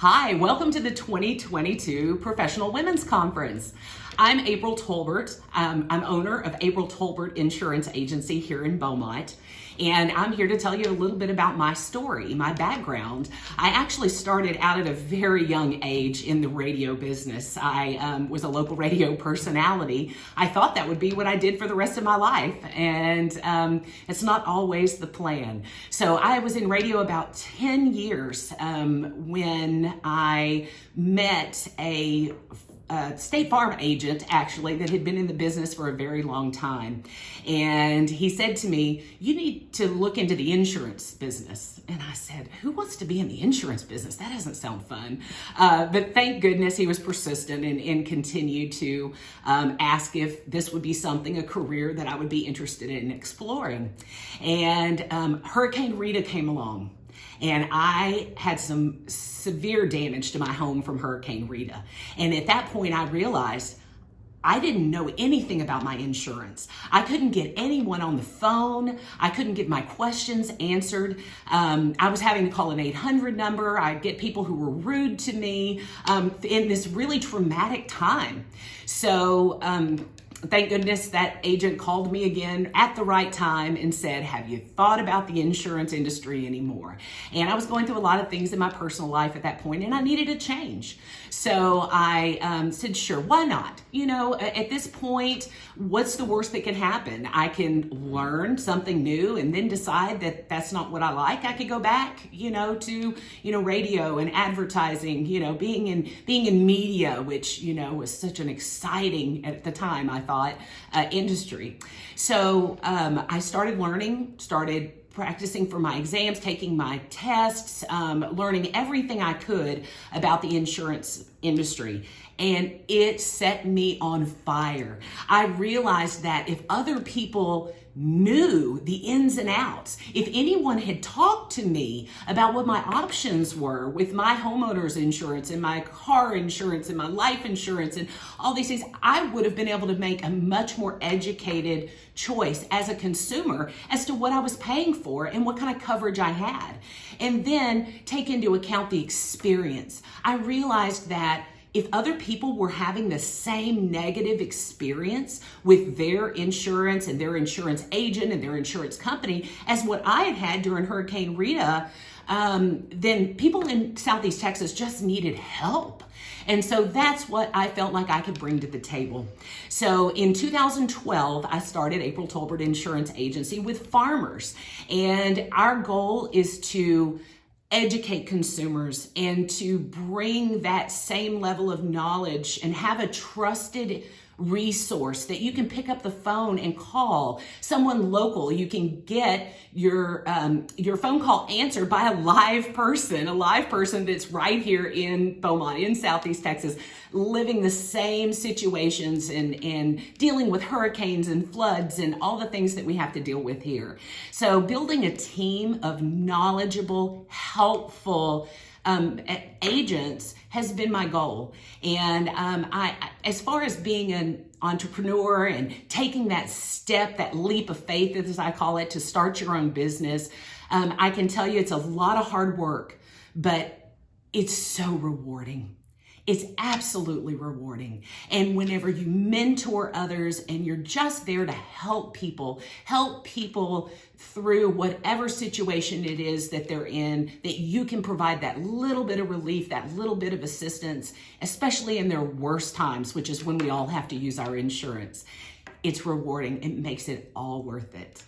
Hi, welcome to the 2022 Professional Women's Conference. I'm April Tolbert. I'm owner of April Tolbert Insurance Agency here in Beaumont, and I'm here to tell you a little bit about my story, my background. I actually started out at a very young age in the radio business. I was a local radio personality. I thought that would be what I did for the rest of my life, and it's not always the plan. So I was in radio about 10 years when I met a State Farm agent, actually, that had been in the business for a very long time. And he said to me, "You need to look into the insurance business." And I said, "Who wants to be in the insurance business? That doesn't sound fun." But thank goodness he was persistent and continued to ask if this would be something, a career that I would be interested in exploring. And Hurricane Rita came along. And I had some severe damage to my home from Hurricane Rita. And at that point, I realized I didn't know anything about my insurance. I couldn't get anyone on the phone. I couldn't get my questions answered. I was having to call an 800 number. I'd get people who were rude to me in this really traumatic time. So, thank goodness that agent called me again at the right time and said, "Have you thought about the insurance industry anymore?" And I was going through a lot of things in my personal life at that point, and I needed a change. So I said, "Sure, why not? You know, at this point, what's the worst that can happen? I can learn something new and then decide that that's not what I like. I could go back, to, radio and advertising, being in media, which, was such an exciting, at the time, I thought, industry." So I started learning, started practicing for my exams, taking my tests, learning everything I could about the insurance industry. And it set me on fire. I realized that if other people knew the ins and outs, if anyone had talked to me about what my options were with my homeowner's insurance and my car insurance and my life insurance and all these things, I would have been able to make a much more educated choice as a consumer as to what I was paying for and what kind of coverage I had. And then take into account the experience. I realized that if other people were having the same negative experience with their insurance and their insurance agent and their insurance company as what I had had during Hurricane Rita, then people in Southeast Texas just needed help. And so that's what I felt like I could bring to the table. So in 2012, I started April Tolbert Insurance Agency with farmers. And our goal is to educate consumers and to bring that same level of knowledge and have a trusted resource that you can pick up the phone and call someone local. You can get your phone call answered by a live person that's right here in Beaumont, in Southeast Texas, living the same situations and dealing with hurricanes and floods and all the things that we have to deal with here. So building a team of knowledgeable, helpful agents has been my goal. And as far as being an entrepreneur and taking that step, that leap of faith, as I call it, to start your own business, I can tell you it's a lot of hard work, but it's so rewarding. It's absolutely rewarding. And whenever you mentor others and you're just there to help people through whatever situation it is that they're in, that you can provide that little bit of relief, that little bit of assistance, especially in their worst times, which is when we all have to use our insurance. It's rewarding. It makes it all worth it.